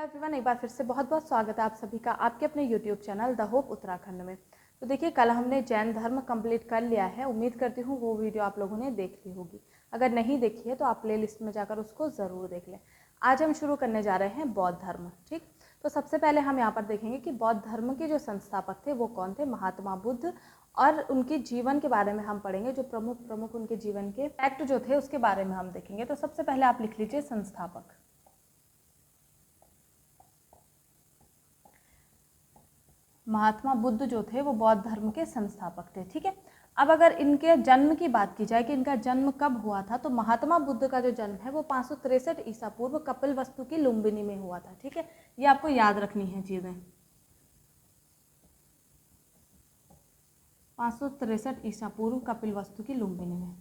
Everyone, एक बार फिर से बहुत बहुत स्वागत है आप सभी का आपके अपने YouTube channel the hope Uttarakhand में। तो देखिए, कल हमने जैन धर्म कंप्लीट कर लिया है। उम्मीद करती हूँ वो वीडियो आप लोगों ने देख ली होगी। अगर नहीं देखी है तो आप प्ले लिस्ट में जाकर उसको ज़रूर देख लें। आज हम शुरू करने जा रहे हैं बौद्ध धर्म। ठीक, तो सबसे पहले हम यहाँ पर देखेंगे कि बौद्ध धर्म के जो संस्थापक थे वो कौन थे, महात्मा बुद्ध। और उनके जीवन के बारे में हम पढ़ेंगे, जो प्रमुख उनके जीवन के फैक्ट जो थे उसके बारे में हम देखेंगे। तो सबसे पहले आप लिख लीजिए संस्थापक। महात्मा बुद्ध जो थे वो बौद्ध धर्म के संस्थापक थे। ठीक है, अब अगर इनके जन्म की बात की जाए कि इनका जन्म कब हुआ था, तो महात्मा बुद्ध का जो जन्म है वो 563 ईसा पूर्व कपिलवस्तु की लुम्बिनी में हुआ था। ठीक है, ये आपको याद रखनी है चीज़ें। 563 ईसा पूर्व कपिलवस्तु की लुम्बिनी में।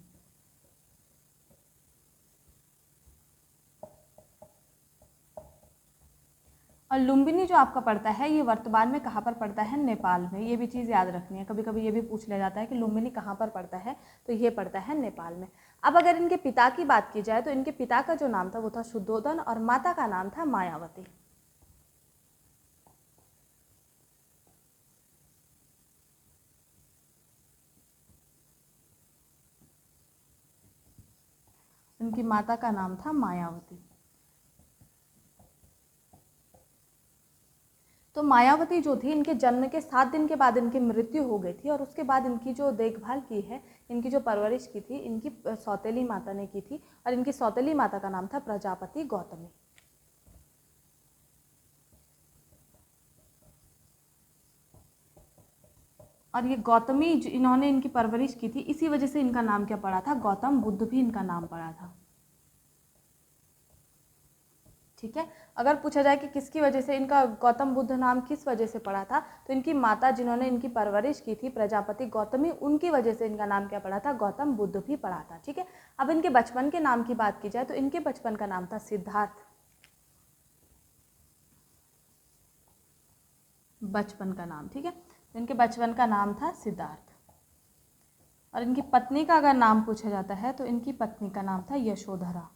और लुम्बिनी जो आपका पड़ता है ये वर्तमान में कहाँ पर पड़ता है, नेपाल में। ये भी चीज़ याद रखनी है, कभी कभी ये भी पूछ लिया जाता है कि लुम्बिनी कहाँ पर पड़ता है, तो ये पड़ता है नेपाल में। अब अगर इनके पिता की बात की जाए तो इनके पिता का जो नाम था वो था शुद्धोधन और माता का नाम था मायावती। इनकी माता का नाम था मायावती। तो मायावती जो थी, इनके जन्म के 7 दिन के बाद इनकी मृत्यु हो गई थी। और उसके बाद इनकी जो देखभाल की है, इनकी जो परवरिश की थी, इनकी सौतेली माता ने की थी। और इनकी सौतेली माता का नाम था प्रजापति गौतमी। और ये गौतमी इन्होंने इनकी परवरिश की थी, इसी वजह से इनका नाम क्या पड़ा था, गौतम बुद्ध भी इनका नाम पड़ा था। ठीक है, अगर पूछा जाए कि किसकी वजह से इनका गौतम बुद्ध नाम किस वजह से पड़ा था, तो इनकी माता जिन्होंने इनकी परवरिश की थी प्रजापति गौतमी, उनकी वजह से इनका नाम क्या पड़ा था, गौतम बुद्ध भी पड़ा था। ठीक है, अब इनके बचपन के नाम की बात की जाए तो इनके बचपन का नाम था सिद्धार्थ। बचपन का नाम, ठीक है, तो इनके बचपन का नाम था सिद्धार्थ। और इनकी पत्नी का अगर नाम पूछा जाता है तो इनकी पत्नी का नाम था यशोधरा।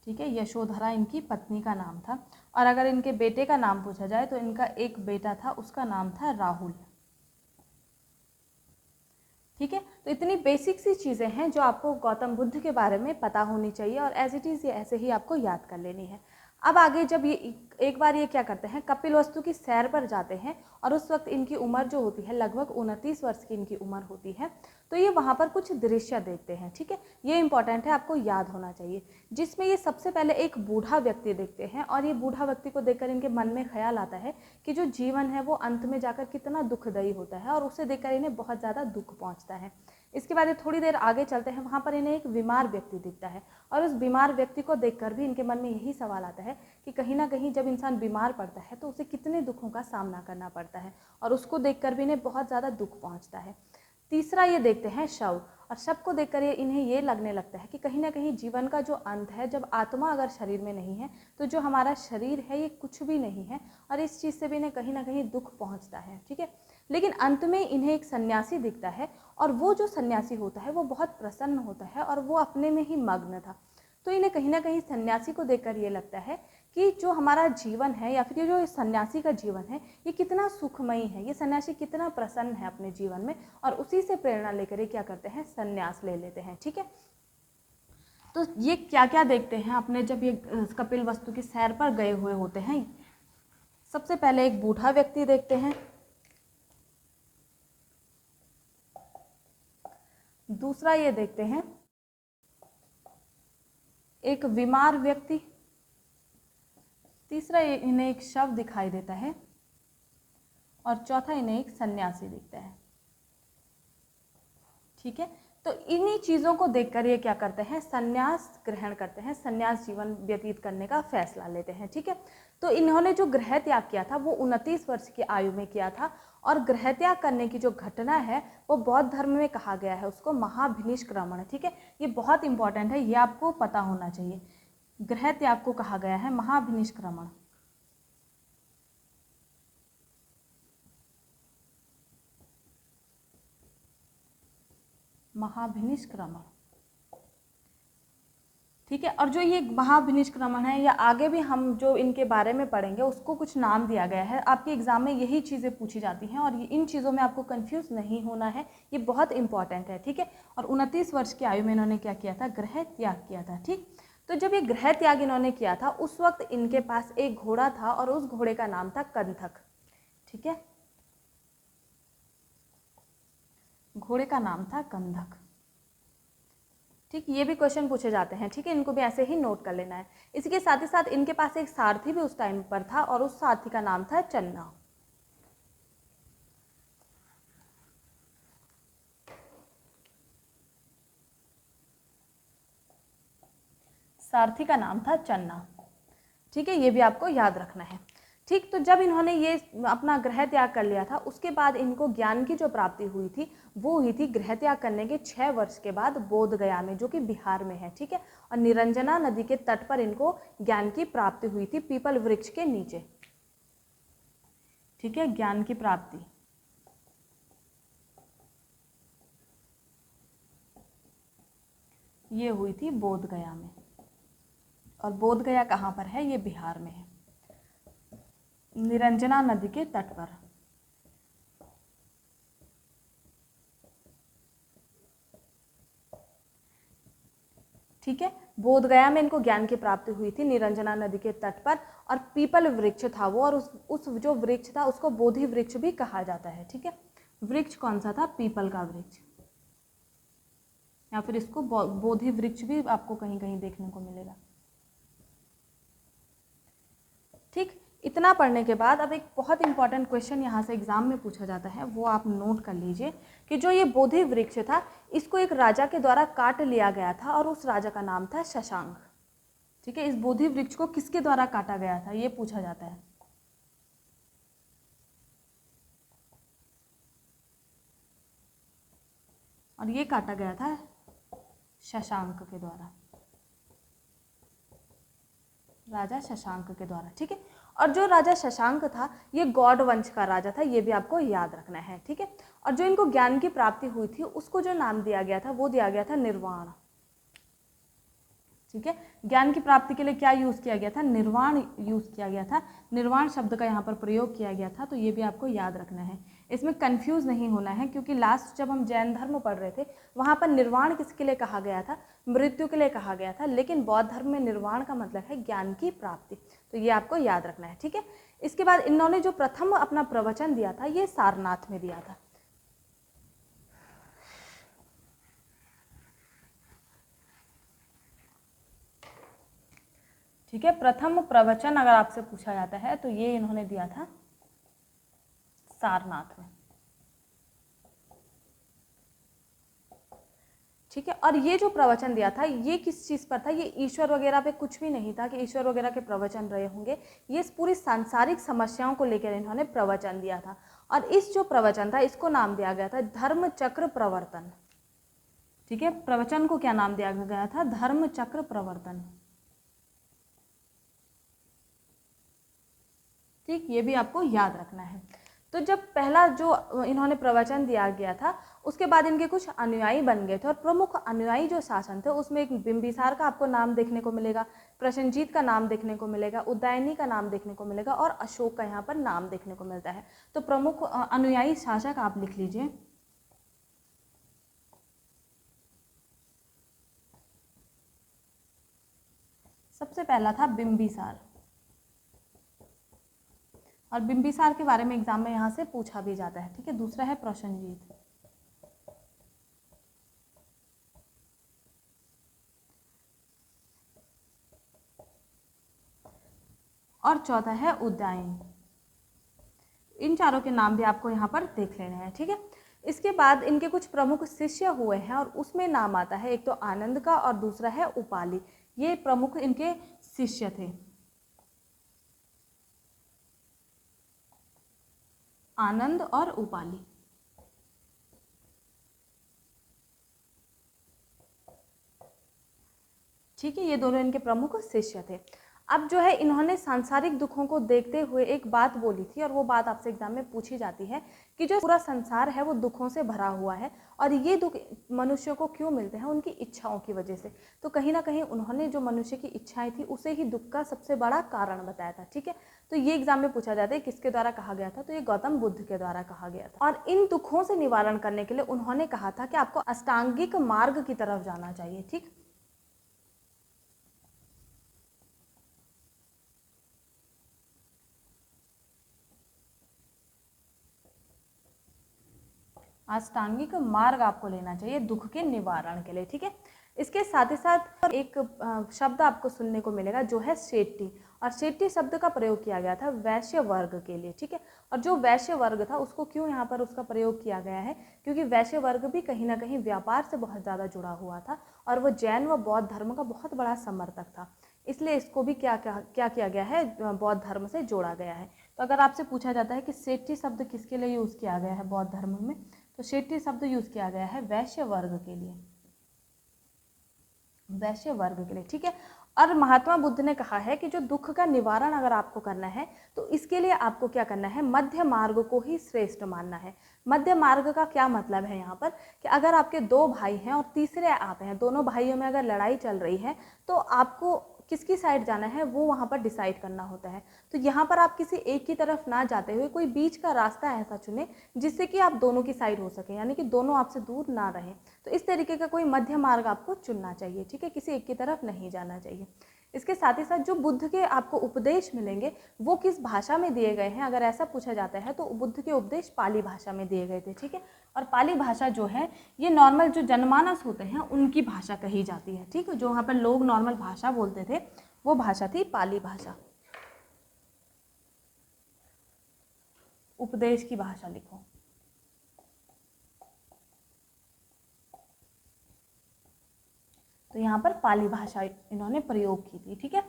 ठीक है, यशोधरा इनकी पत्नी का नाम था। और अगर इनके बेटे का नाम पूछा जाए तो इनका एक बेटा था, उसका नाम था राहुल। ठीक है, तो इतनी बेसिक सी चीज़ें हैं जो आपको गौतम बुद्ध के बारे में पता होनी चाहिए और एज इट इज़ ये ऐसे ही आपको याद कर लेनी है। अब आगे जब ये एक बार ये क्या करते हैं, कपिलवस्तु की सैर पर जाते हैं। और उस वक्त इनकी उम्र जो होती है लगभग 29 वर्ष की इनकी उम्र होती है। तो ये वहाँ पर कुछ दृश्य देखते हैं। ठीक है, ये इंपॉर्टेंट है, आपको याद होना चाहिए। जिसमें ये सबसे पहले एक बूढ़ा व्यक्ति देखते हैं। और ये बूढ़ा व्यक्ति को देखकर इनके मन में ख्याल आता है कि जो जीवन है वो अंत में जाकर कितना दुखदायी होता है, और उसे देखकर इन्हें बहुत ज़्यादा दुख पहुँचता है। इसके बाद ये थोड़ी देर आगे चलते हैं, वहाँ पर इन्हें एक बीमार व्यक्ति दिखता है। और उस बीमार व्यक्ति को देखकर भी इनके मन में यही सवाल आता है कि कहीं ना कहीं जब इंसान बीमार पड़ता है तो उसे कितने दुखों का सामना करना पड़ता है, और उसको देखकर भी इन्हें बहुत ज़्यादा दुख पहुँचता है। तीसरा ये देखते हैं शव। और शव को देखकर इन्हें ये लगने लगता है कि कहीं ना कहीं जीवन का जो अंत है, जब आत्मा अगर शरीर में नहीं है तो जो हमारा शरीर है ये कुछ भी नहीं है। और इस चीज़ से भी इन्हें कहीं ना कहीं दुख पहुंचता है। ठीक है, लेकिन अंत में इन्हें एक सन्यासी दिखता है। और वो जो सन्यासी होता है वो बहुत प्रसन्न होता है और वो अपने में ही मग्न था। तो इन्हें कहीं ना कहीं सन्यासी को देखकर ये लगता है कि जो हमारा जीवन है, या फिर ये जो सन्यासी का जीवन है, ये कितना सुखमयी है, ये सन्यासी कितना प्रसन्न है अपने जीवन में। और उसी से प्रेरणा लेकर ये क्या करते हैं, सन्यास ले लेते हैं। ठीक है, तो ये क्या क्या देखते हैं अपने जब ये कपिल वस्तु की सैर पर गए हुए होते हैं। सबसे पहले एक बूढ़ा व्यक्ति देखते हैं, दूसरा ये देखते हैं एक बीमार व्यक्ति, तीसरा इन्हें एक शव दिखाई देता है, और चौथा इन्हें एक सन्यासी दिखता है। ठीक है, तो इन्हीं चीज़ों को देखकर ये क्या करते हैं, सन्यास ग्रहण करते हैं, सन्यास जीवन व्यतीत करने का फैसला लेते हैं। ठीक है, तो इन्होंने जो गृह त्याग किया था वो 29 वर्ष की आयु में किया था। और गृह त्याग करने की जो घटना है वो बौद्ध धर्म में कहा गया है उसको महाभिनिष्क्रमण। ठीक है, ये बहुत इंपॉर्टेंट है, ये आपको पता होना चाहिए। गृह त्याग को कहा गया है महाभिनिष्क्रमण। महाभिनिष्क्रमण। ठीक है। और जो ये महाभिनिष्क्रमण है या आगे भी हम जो इनके बारे में पढ़ेंगे उसको कुछ नाम दिया गया है। आपके एग्जाम में यही चीज़ें पूछी जाती हैं और इन चीज़ों में आपको कंफ्यूज नहीं होना है, ये बहुत इंपॉर्टेंट है। ठीक है। और 29 वर्ष की आयु में इन्होंने क्या किया था, गृह त्याग किया था। ठीक, तो जब ये गृह त्याग इन्होंने किया था उस वक्त इनके पास एक घोड़ा था और उस घोड़े का नाम था कंथक। ठीक है, घोड़े का नाम था कंधक। ठीक, ये भी क्वेश्चन पूछे जाते हैं। ठीक है, इनको भी ऐसे ही नोट कर लेना है। इसी के साथ ही साथ इनके पास एक सारथी भी उस टाइम पर था और उस सारथी का नाम था चन्ना। सारथी का नाम था चन्ना। ठीक है, ये भी आपको याद रखना है। ठीक, तो जब इन्होंने ये अपना गृह त्याग कर लिया था उसके बाद इनको ज्ञान की जो प्राप्ति हुई थी वो हुई थी गृह त्याग करने के 6 वर्ष के बाद बोध गया में, जो कि बिहार में है। ठीक है, और निरंजना नदी के तट पर इनको ज्ञान की प्राप्ति हुई थी, पीपल वृक्ष के नीचे। ठीक है, ज्ञान की प्राप्ति ये हुई थी बोध गया में। और बोध गया कहाँ पर है, ये बिहार में है, निरंजना नदी के तट पर। ठीक है, बोध गया में इनको ज्ञान की प्राप्ति हुई थी निरंजना नदी के तट पर, और पीपल वृक्ष था वो, और उस जो वृक्ष था उसको बोधि वृक्ष भी कहा जाता है। ठीक है, वृक्ष कौन सा था, पीपल का वृक्ष, या फिर इसको बोधि वृक्ष भी आपको कहीं कहीं देखने को मिलेगा। ठीक, इतना पढ़ने के बाद अब एक बहुत इंपॉर्टेंट क्वेश्चन यहाँ से एग्जाम में पूछा जाता है, वो आप नोट कर लीजिए कि जो ये बोधि वृक्ष था इसको एक राजा के द्वारा काट लिया गया था और उस राजा का नाम था शशांक। ठीक है, इस बोधि वृक्ष को किसके द्वारा काटा गया था ये पूछा जाता है। और ये काटा गया था शशांक के द्वारा, राजा शशांक के द्वारा। ठीक है, और जो राजा शशांक था ये गौड़ वंश का राजा था, ये भी आपको याद रखना है। ठीक है, और जो इनको ज्ञान की प्राप्ति हुई थी उसको जो नाम दिया गया था वो दिया गया था निर्वाण। ठीक है, ज्ञान की प्राप्ति के लिए क्या यूज किया गया था, निर्वाण यूज किया गया था, निर्वाण शब्द का यहाँ पर प्रयोग किया गया था। तो ये भी आपको याद रखना है, इसमें कंफ्यूज नहीं होना है, क्योंकि लास्ट जब हम जैन धर्म पढ़ रहे थे वहाँ पर निर्वाण किसके लिए कहा गया था, मृत्यु के लिए कहा गया था, लेकिन बौद्ध धर्म में निर्वाण का मतलब है ज्ञान की प्राप्ति। तो ये आपको याद रखना है। ठीक है, इसके बाद इन्होंने जो प्रथम अपना प्रवचन दिया था ये सारनाथ में दिया था। ठीक है, प्रथम प्रवचन अगर आपसे पूछा जाता है तो ये इन्होंने दिया था सारनाथ में। ठीक है, और ये जो प्रवचन दिया था ये किस चीज़ पर था, ये ईश्वर वगैरह पे कुछ भी नहीं था कि ईश्वर वगैरह के प्रवचन रहे होंगे, ये पूरी सांसारिक समस्याओं को लेकर इन्होंने प्रवचन दिया था। और इस जो प्रवचन था इसको नाम दिया गया था धर्म चक्र प्रवर्तन। ठीक है, प्रवचन को क्या नाम दिया गया था, धर्म चक्र प्रवर्तन। ठीक, ये भी आपको याद रखना है। तो जब पहला जो इन्होंने प्रवचन दिया गया था उसके बाद इनके कुछ अनुयायी बन गए थे, और प्रमुख अनुयायी जो शासन थे उसमें एक बिंबिसार का आपको नाम देखने को मिलेगा, प्रसेनजीत का नाम देखने को मिलेगा, उदयनी का नाम देखने को मिलेगा, और अशोक का यहाँ पर नाम देखने को मिलता है। तो प्रमुख अनुयायी शासक आप लिख लीजिए। सबसे पहला था बिंबिसार, और बिंबिसार के बारे में एग्जाम में यहाँ से पूछा भी जाता है। ठीक है, दूसरा है प्रसेनजीत, और चौथा है उदयन। इन चारों के नाम भी आपको यहाँ पर देख लेने हैं। ठीक है, इसके बाद इनके कुछ प्रमुख शिष्य हुए हैं और उसमें नाम आता है एक तो आनंद का और दूसरा है उपाली। ये प्रमुख इनके शिष्य थे, आनंद और उपाली। ठीक है, ये दोनों इनके प्रमुख शिष्य थे। अब जो है इन्होंने सांसारिक दुखों को देखते हुए एक बात बोली थी, और वो बात आपसे एग्जाम में पूछी जाती है कि जो पूरा संसार है वो दुखों से भरा हुआ है, और ये दुख मनुष्यों को क्यों मिलते हैं, उनकी इच्छाओं की वजह से। तो कहीं ना कहीं उन्होंने जो मनुष्य की इच्छाएं थी उसे ही दुख का सबसे बड़ा कारण बताया था। ठीक है, तो ये एग्जाम में पूछा जाता है किसके द्वारा कहा गया था, तो ये गौतम बुद्ध के द्वारा कहा गया था। और इन दुखों से निवारण करने के लिए उन्होंने कहा था कि आपको अष्टांगिक मार्ग की तरफ जाना चाहिए। ठीक, अष्टांगिक मार्ग आपको लेना चाहिए दुख के निवारण के लिए। ठीक है, इसके साथ ही साथ एक शब्द आपको सुनने को मिलेगा जो है शेट्टी, और शेट्टी शब्द का प्रयोग किया गया था वैश्य वर्ग के लिए। ठीक है, और जो वैश्य वर्ग था उसको क्यों यहाँ पर उसका प्रयोग किया गया है, क्योंकि वैश्य वर्ग भी कहीं ना कहीं व्यापार से बहुत ज़्यादा जुड़ा हुआ था, और वो जैन व बौद्ध धर्म का बहुत बड़ा समर्थक था, इसलिए इसको भी क्या क्या क्या किया गया है, बौद्ध धर्म से जोड़ा गया है। तो अगर आपसे पूछा जाता है कि शेट्टी शब्द किसके लिए यूज़ किया गया है बौद्ध धर्म में, तो शेट्टी शब्द यूज़ किया गया है वैश्य वर्ग के लिए, वैश्य वर्ग के लिए। ठीक है, और महात्मा बुद्ध ने कहा है कि जो दुख का निवारण अगर आपको करना है तो इसके लिए आपको क्या करना है, मध्य मार्ग को ही श्रेष्ठ मानना है। मध्य मार्ग का क्या मतलब है यहाँ पर, कि अगर आपके दो भाई हैं और तीसरे आप हैं, दोनों भाइयों में अगर लड़ाई चल रही है तो आपको किसकी साइड जाना है वो वहाँ पर डिसाइड करना होता है। तो यहाँ पर आप किसी एक की तरफ ना जाते हुए कोई बीच का रास्ता ऐसा चुने जिससे कि आप दोनों की साइड हो सके, यानी कि दोनों आपसे दूर ना रहें। तो इस तरीके का कोई मध्य मार्ग आपको चुनना चाहिए। ठीक है, किसी एक की तरफ नहीं जाना चाहिए। इसके साथ ही साथ जो बुद्ध के आपको उपदेश मिलेंगे वो किस भाषा में दिए गए हैं, अगर ऐसा पूछा जाता है तो बुद्ध के उपदेश पाली भाषा में दिए गए थे। ठीक है, और पाली भाषा जो है ये नॉर्मल जो जनमानस होते हैं उनकी भाषा कही जाती है। ठीक है, जो वहाँ पर लोग नॉर्मल भाषा बोलते थे वो भाषा थी पाली भाषा। उपदेश की भाषा लिखो, तो यहाँ पर पाली भाषा इन्होंने प्रयोग की थी। ठीक है,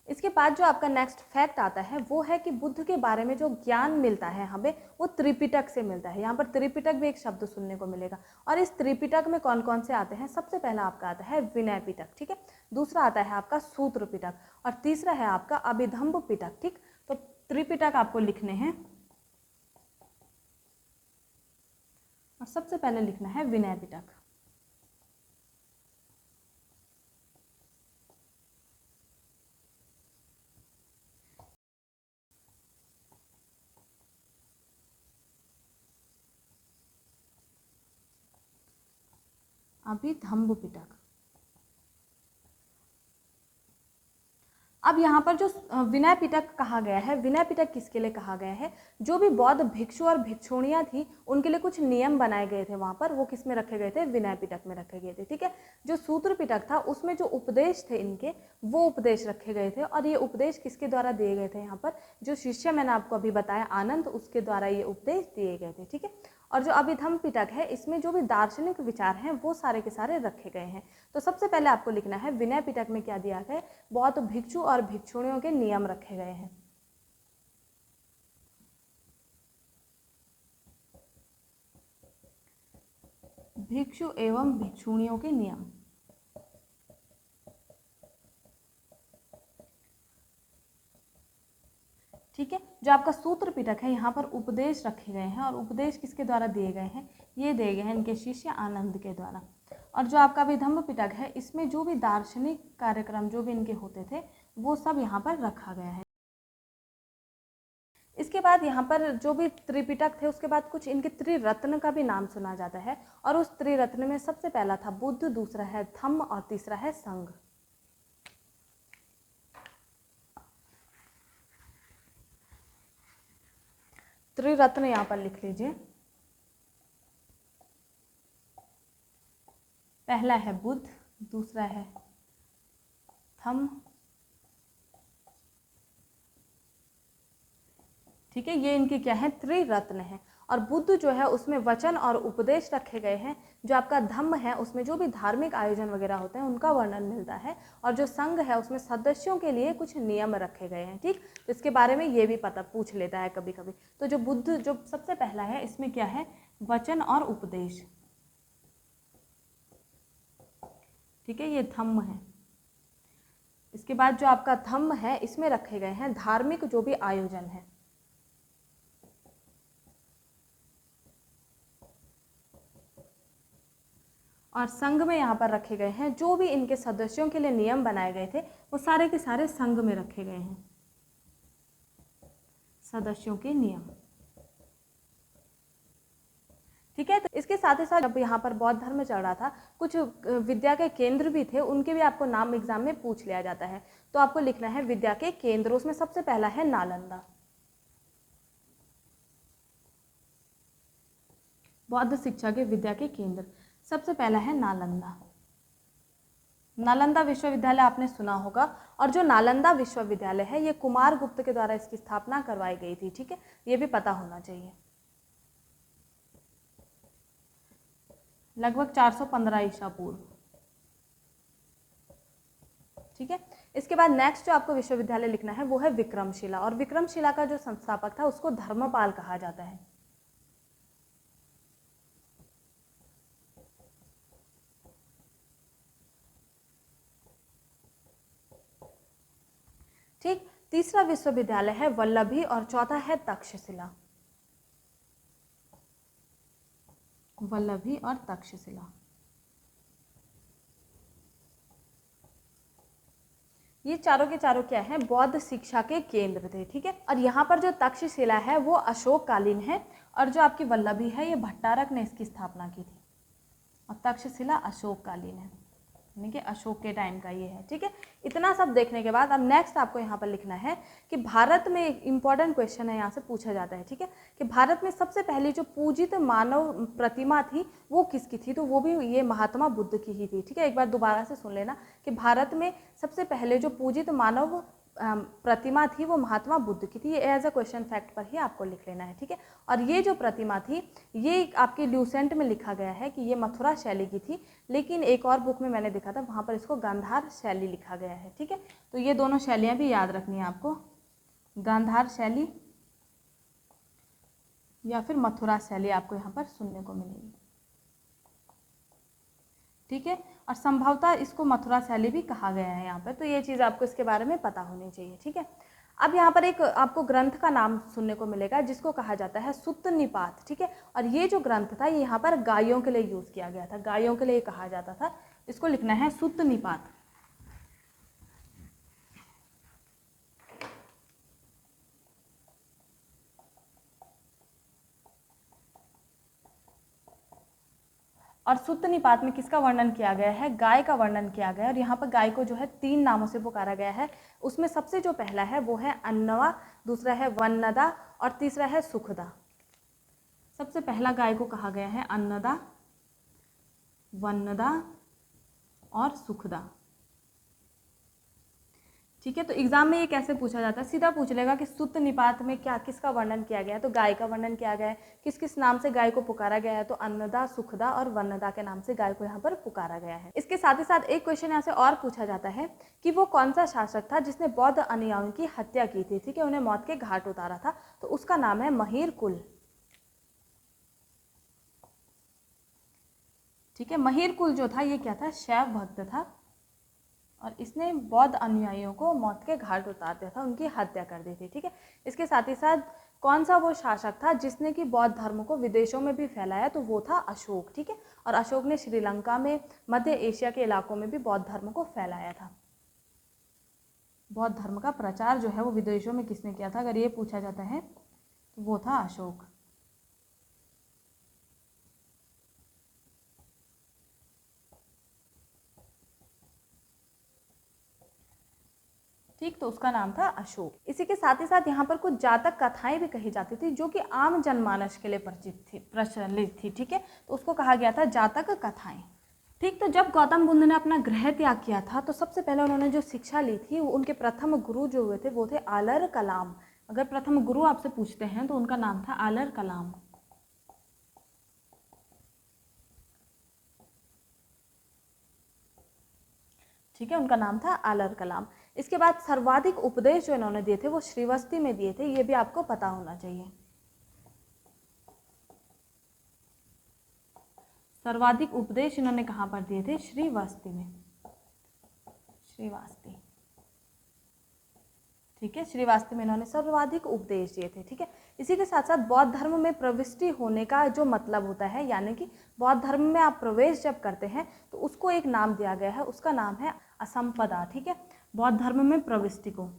इसके बाद जो आपका नेक्स्ट फैक्ट आता है वो है कि बुद्ध के बारे में जो ज्ञान मिलता है हमें वो त्रिपिटक से मिलता है। यहाँ पर त्रिपिटक भी एक शब्द सुनने को मिलेगा, और इस त्रिपिटक में कौन कौन से आते हैं, सबसे पहला आपका आता है विनय पिटक। ठीक है, दूसरा आता है आपका सूत्र पिटक, और तीसरा है आपका अभिधम्ब पिटक। ठीक, तो त्रिपिटक आपको लिखने हैं, और सबसे पहले लिखना है विनय पिटक। अभिधम्ब पिटक। अब यहाँ पर जो विनय पिटक कहा गया है, विनय पिटक किसके लिए कहा गया है, जो भी बौद्ध भिक्षु और भिक्षुणियाँ थी उनके लिए कुछ नियम बनाए गए थे वहाँ पर, वो किस में रखे गए थे, विनय पिटक में रखे गए थे। ठीक है, जो सूत्र पिटक था उसमें जो उपदेश थे इनके वो उपदेश रखे गए थे, और ये उपदेश किसके द्वारा दिए गए थे, यहाँ पर जो शिष्य मैंने आपको अभी बताया आनंद, उसके द्वारा ये उपदेश दिए गए थे। ठीक है, और जो अभिधम्म पिटक है इसमें जो भी दार्शनिक विचार हैं वो सारे के सारे रखे गए हैं। तो सबसे पहले आपको लिखना है विनय पिटक में क्या दिया गया है, बहुत भिक्षु और भिक्षुणियों के नियम रखे गए हैं। भिक्षु एवं भिक्षुणियों के नियम। ठीक है, जो आपका सूत्र पिटक है यहाँ पर उपदेश रखे गए हैं, और उपदेश किसके द्वारा दिए गए हैं, ये दिए गए हैं इनके शिष्य आनंद के द्वारा। और जो आपका विधम्ब पिटक है इसमें जो भी दार्शनिक कार्यक्रम जो भी इनके होते थे वो सब यहाँ पर रखा गया है। इसके बाद यहाँ पर जो भी त्रिपिटक थे उसके बाद कुछ इनके त्रिरत्न का भी नाम सुना जाता है, और उस त्रिरत्न में सबसे पहला था बुद्ध, दूसरा है धम्म और तीसरा है संघ। त्रिरत्न यहाँ पर लिख लीजिए, पहला है बुद्ध, दूसरा है धम्म, ठीक है, ये इनके क्या है, त्रिरत्न है। और बुद्ध जो है उसमें वचन और उपदेश रखे गए हैं, जो आपका धम्म है उसमें जो भी धार्मिक आयोजन वगैरह होते हैं उनका वर्णन मिलता है, और जो संघ है उसमें सदस्यों के लिए कुछ नियम रखे गए हैं। ठीक, तो इसके बारे में ये भी पता पूछ लेता है कभी कभी। तो जो बुद्ध जो सबसे पहला है इसमें क्या है, वचन और उपदेश। ठीक है, ये धम्म है। इसके बाद जो आपका थंब है इसमें रखे गए हैं धार्मिक जो भी आयोजन है। और संघ में यहाँ पर रखे गए हैं जो भी इनके सदस्यों के लिए नियम बनाए गए थे वो सारे के सारे संघ में रखे गए हैं, सदस्यों के नियम। ठीक है, तो इसके साथ ही साथ जब यहाँ पर बौद्ध धर्म चल रहा था कुछ विद्या के केंद्र भी थे, उनके भी आपको नाम एग्जाम में पूछ लिया जाता है। तो आपको लिखना है विद्या के केंद्र, उसमें सबसे पहला है नालंदा। बौद्ध शिक्षा के विद्या के केंद्र सबसे पहला है नालंदा। नालंदा विश्वविद्यालय आपने सुना होगा, और जो नालंदा विश्वविद्यालय है ये कुमार गुप्त के द्वारा इसकी स्थापना करवाई गई थी। ठीक है, ये भी पता होना चाहिए। लगभग 415 ईसा पूर्व। ठीक है, इसके बाद नेक्स्ट जो आपको विश्वविद्यालय लिखना है वो है विक्रमशिला, और विक्रमशिला का जो संस्थापक था उसको धर्मपाल कहा जाता है। ठीक, तीसरा विश्वविद्यालय है वल्लभी और चौथा है तक्षशिला। वल्लभी और तक्षशिला ये चारों के चारों क्या है, बौद्ध शिक्षा के केंद्र थे। ठीक है, और यहाँ पर जो तक्षशिला है वो अशोक कालीन है, और जो आपकी वल्लभी है ये भट्टारक ने इसकी स्थापना की थी, और तक्षशिला अशोक कालीन है, यानी कि अशोक के टाइम का ये है। ठीक है, इतना सब देखने के बाद अब नेक्स्ट आपको यहाँ पर लिखना है कि भारत में एक इंपॉर्टेंट क्वेश्चन है, यहाँ से पूछा जाता है। ठीक है, कि भारत में सबसे पहली जो पूजित मानव प्रतिमा थी वो किसकी थी, तो वो भी ये महात्मा बुद्ध की ही थी। ठीक है, एक बार दोबारा से सुन लेना कि भारत में सबसे पहले जो पूजित मानव प्रतिमा थी वो महात्मा बुद्ध की थी। ये एज अ क्वेश्चन फैक्ट पर ही आपको लिख लेना है। ठीक है, और ये जो प्रतिमा थी ये आपके ल्यूसेंट में लिखा गया है कि ये मथुरा शैली की थी, लेकिन एक और बुक में मैंने देखा था वहाँ पर इसको गांधार शैली लिखा गया है। ठीक है, तो ये दोनों शैलियाँ भी याद रखनी है आपको, गांधार शैली या फिर मथुरा शैली आपको यहाँ पर सुनने को मिलेगी। ठीक है, और संभवतः इसको मथुरा शैली भी कहा गया है यहाँ पे, तो ये चीज़ आपको इसके बारे में पता होनी चाहिए। ठीक है, अब यहाँ पर एक आपको ग्रंथ का नाम सुनने को मिलेगा जिसको कहा जाता है सुत्त निपात। ठीक है, और ये जो ग्रंथ था ये यहाँ पर गायों के लिए यूज़ किया गया था, गायों के लिए कहा जाता था। इसको लिखना है सुत्त निपात। और सुत्त निपात में किसका वर्णन किया गया है, गाय का वर्णन किया गया है। और यहाँ पर गाय को जो है 3 नामों से पुकारा गया है, उसमें सबसे जो पहला है वो है अन्नवा, दूसरा है वन्नदा और तीसरा है सुखदा। सबसे पहला गाय को कहा गया है अन्नदा, वन्नदा और सुखदा। ठीक है, तो एग्जाम में ये कैसे पूछा जाता है, सीधा पूछ लेगा कि सुत्त निपात में क्या किसका वर्णन किया गया है, तो गाय का वर्णन किया गया है। किस किस नाम से गाय को पुकारा गया है, तो अन्नदा, सुखदा और वन्नदा के नाम से गाय को यहाँ पर पुकारा गया है। इसके साथ ही साथ एक क्वेश्चन यहाँ से और पूछा जाता है कि वो कौन सा शासक था जिसने बौद्ध अनुयायियों की हत्या की थी। ठीक है, उन्हें मौत के घाट उतारा था, तो उसका नाम है महिर कुल। ठीक है, महिर कुल जो था ये क्या था, शैव भक्त था, और इसने बौद्ध अनुयायियों को मौत के घाट उतार दिया था, उनकी हत्या कर दी थी। ठीक है, इसके साथ ही साथ कौन सा वो शासक था जिसने कि बौद्ध धर्म को विदेशों में भी फैलाया, तो वो था अशोक। ठीक है, और अशोक ने श्रीलंका में, मध्य एशिया के इलाकों में भी बौद्ध धर्म को फैलाया था। बौद्ध धर्म का प्रचार जो है वो विदेशों में किसने किया था, अगर ये पूछा जाता है तो वो था अशोक। ठीक, तो उसका नाम था अशोक। इसी के साथ ही साथ यहाँ पर कुछ जातक कथाएं भी कही जाती थी जो कि आम जनमानस के लिए प्रचलित थी। ठीक है, तो उसको कहा गया था जातक कथाएं। ठीक, तो जब गौतम बुद्ध ने अपना गृह त्याग किया था तो सबसे पहले उन्होंने जो शिक्षा ली थी उनके प्रथम गुरु जो हुए थे वो थे आलर कलाम। अगर प्रथम गुरु आपसे पूछते हैं तो उनका नाम था आलर कलाम। ठीक है, उनका नाम था आलर कलाम। इसके बाद सर्वाधिक उपदेश जो इन्होंने दिए थे वो श्रीवस्ती में दिए थे, ये भी आपको पता होना चाहिए। सर्वाधिक उपदेश इन्होंने कहाँ पर दिए थे, श्रीवस्ती में, श्रीवास्ती। ठीक है, श्रीवास्तव में इन्होंने सर्वाधिक उपदेश दिए थे। ठीक है, इसी के साथ साथ बौद्ध धर्म में प्रविष्टि होने का जो मतलब होता है, यानी कि बौद्ध धर्म में आप प्रवेश जब करते हैं तो उसको एक नाम दिया गया है, उसका नाम है असंपदा। ठीक है, बौद्ध धर्म में प्रविष्टि को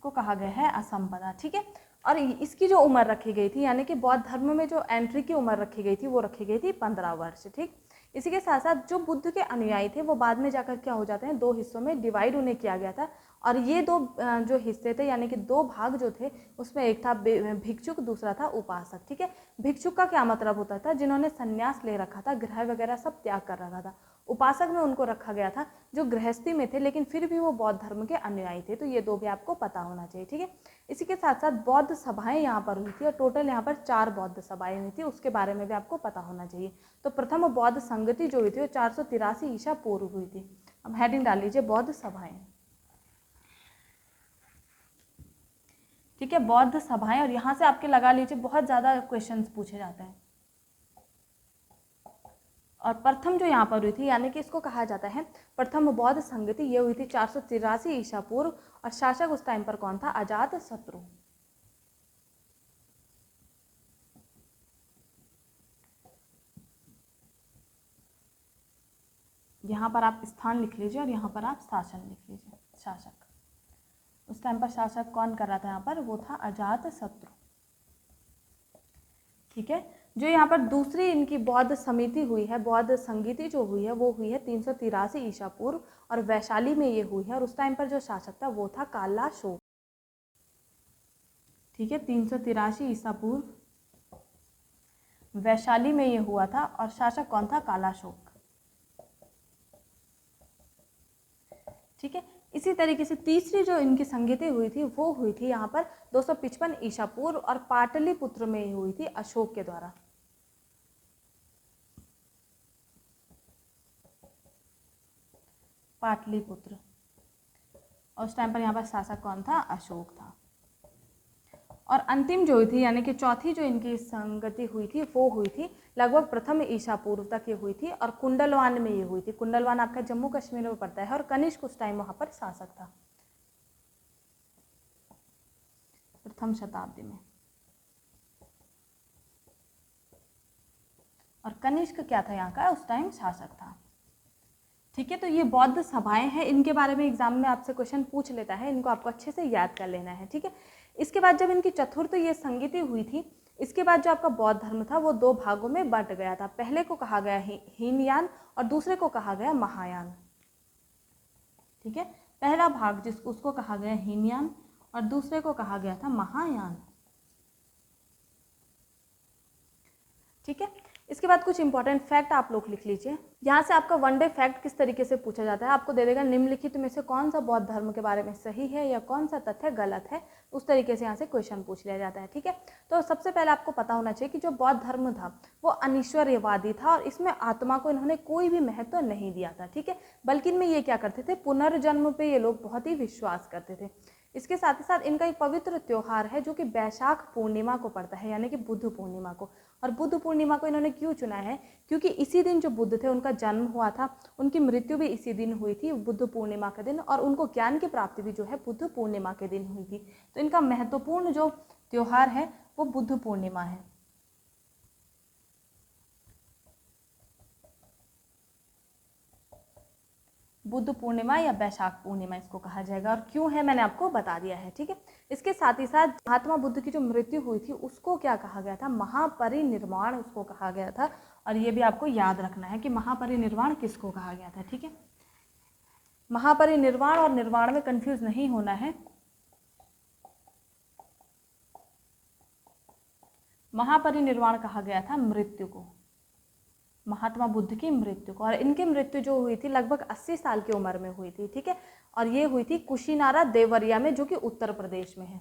कहा गया है असंपदा। ठीक है, और इसकी जो उम्र रखी गई थी, यानी कि बौद्ध धर्म में जो एंट्री की उम्र रखी गई थी वो रखी गई थी 15 वर्ष। ठीक, इसी के साथ साथ जो बुद्ध के अनुयायी थे वो बाद में जाकर क्या हो जाते हैं, 2 हिस्सों में डिवाइड उन्हें किया गया था। और ये 2 जो हिस्से थे, यानी कि 2 भाग जो थे, उसमें एक था भिक्षुक, दूसरा था उपासक। ठीक है, भिक्षुक का क्या मतलब होता था, जिन्होंने संन्यास ले रखा था, गृह वगैरह सब त्याग कर रखा था। उपासक में उनको रखा गया था जो गृहस्थी में थे लेकिन फिर भी वो बौद्ध धर्म के अनुयायी थे। तो ये 2 भी आपको पता होना चाहिए। ठीक है, इसी के साथ साथ बौद्ध सभाएं यहाँ पर हुई थी और टोटल यहाँ पर 4 बौद्ध सभाएं हुई थी, उसके बारे में भी आपको पता होना चाहिए। तो प्रथम बौद्ध संगति जो हुई थी वो 483 ईसा पूर्व हुई थी। अब हेडिंग डाल लीजिए बौद्ध सभाएं। ठीक है, बौद्ध सभाएं, और यहाँ से आपके लगा लीजिए बहुत ज़्यादा क्वेश्चंस पूछे जाते हैं। और प्रथम जो यहाँ पर हुई थी, यानी कि इसको कहा जाता है प्रथम बौद्ध संगति, ये हुई थी 483 ईसा पूर्व, और शासक उस टाइम पर कौन था, अजात शत्रु। यहाँ पर आप स्थान लिख लीजिए और यहाँ पर आप शासन लिख लीजिए, शासक। उस टाइम पर शासक कौन कर रहा था यहाँ पर, वो था अजात शत्रु। ठीक है, जो यहाँ पर दूसरी इनकी बौद्ध समिति हुई है, बौद्ध संगीति जो हुई है वो हुई है 383 ईसा पूर्व, और वैशाली में ये हुई है, और उस टाइम पर जो शासक था वो था कालाशोक। ठीक है, 383 ईसा पूर्व वैशाली में ये हुआ था, और शासक कौन था, कालाशोक। ठीक है, इसी तरीके से तीसरी जो इनकी संगीति हुई थी वो हुई थी यहाँ पर 255 ईसा पूर्व, और पाटलिपुत्र में हुई थी अशोक के द्वारा। पाटलिपुत्र, और उस टाइम पर यहाँ पर शासक कौन था, अशोक था। और अंतिम जो हुई थी, यानी कि चौथी जो इनकी संगति हुई थी वो हुई थी लगभग प्रथम ईसा पूर्व तक ये हुई थी, और कुंडलवान में ये हुई थी। कुंडलवान आपका जम्मू कश्मीर में पड़ता है, और कनिष्क उस टाइम वहाँ पर शासक था, प्रथम शताब्दी में। और कनिष्क क्या था यहाँ का, उस टाइम शासक था। ठीक है, तो ये बौद्ध सभाएं हैं, इनके बारे में एग्जाम में आपसे क्वेश्चन पूछ लेता है, इनको आपको अच्छे से याद कर लेना है। ठीक है, इसके बाद जब इनकी चतुर्थ ये संगीति हुई थी, इसके बाद जो आपका बौद्ध धर्म था वो 2 भागों में बंट गया था। पहले को कहा गया हीनयान और दूसरे को कहा गया महायान। ठीक है, पहला भाग जिसको उसको कहा गया हीनयान, और दूसरे को कहा गया था महायान। ठीक है, इसके बाद कुछ इंपॉर्टेंट फैक्ट आप लोग लिख लीजिए। यहाँ से आपका वन डे फैक्ट किस तरीके से पूछा जाता है, आपको दे देगा निम्नलिखित में से कौन सा बौद्ध धर्म के बारे में सही है या कौन सा तथ्य गलत है, उस तरीके से यहाँ से क्वेश्चन पूछ लिया जाता है। ठीक है, तो सबसे पहले आपको पता होना चाहिए कि जो बौद्ध धर्म था वो अनिश्वरवादी था, और इसमें आत्मा को इन्होंने कोई भी महत्व नहीं दिया था। ठीक है, बल्कि इनमें ये क्या करते थे, पुनर्जन्म पे ये लोग बहुत ही विश्वास करते थे। इसके साथ ही साथ इनका एक पवित्र त्योहार है जो कि वैशाख पूर्णिमा को पड़ता है, यानी कि बुद्ध पूर्णिमा को। और बुद्ध पूर्णिमा को इन्होंने क्यों चुना है, क्योंकि इसी दिन जो बुद्ध थे उनका जन्म हुआ था, उनकी मृत्यु भी इसी दिन हुई थी, बुद्ध पूर्णिमा के दिन, और उनको ज्ञान की प्राप्ति भी जो है बुद्ध पूर्णिमा के दिन हुई थी। तो इनका महत्वपूर्ण जो त्योहार है वो बुद्ध पूर्णिमा है। बुद्ध पूर्णिमा या वैशाख पूर्णिमा इसको कहा जाएगा, और क्यों है मैंने आपको बता दिया है। ठीक है, इसके साथ ही साथ महात्मा बुद्ध की जो मृत्यु हुई थी उसको क्या कहा गया था, महापरिनिर्वाण उसको कहा गया था। और ये भी आपको याद रखना है कि महापरिनिर्वाण किसको कहा गया था। ठीक है, महापरिनिर्वाण और निर्वाण में कंफ्यूज नहीं होना है। महापरिनिर्वाण कहा गया था मृत्यु को, महात्मा बुद्ध की मृत्यु को, और इनकी मृत्यु जो हुई थी लगभग 80 साल की उम्र में हुई थी। ठीक है, और ये हुई थी कुशीनारा देवरिया में, जो कि उत्तर प्रदेश में है।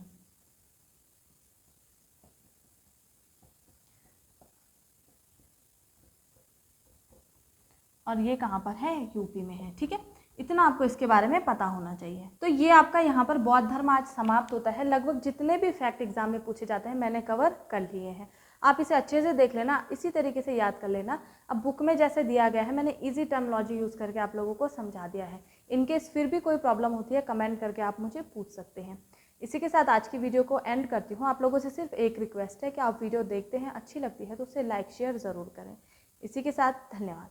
और ये कहाँ पर है, यूपी में है। ठीक है, इतना आपको इसके बारे में पता होना चाहिए। तो ये आपका यहाँ पर बौद्ध धर्म आज समाप्त होता है। लगभग जितने भी फैक्ट एग्जाम में पूछे जाते हैं मैंने कवर कर लिए हैं। आप इसे अच्छे से देख लेना, इसी तरीके से याद कर लेना। अब बुक में जैसे दिया गया है, मैंने इजी टर्मिनोलॉजी यूज़ करके आप लोगों को समझा दिया है। इनकेस फिर भी कोई प्रॉब्लम होती है, कमेंट करके आप मुझे पूछ सकते हैं। इसी के साथ आज की वीडियो को एंड करती हूँ। आप लोगों से सिर्फ एक रिक्वेस्ट है कि आप वीडियो देखते हैं, अच्छी लगती है तो उसे लाइक शेयर ज़रूर करें। इसी के साथ धन्यवाद।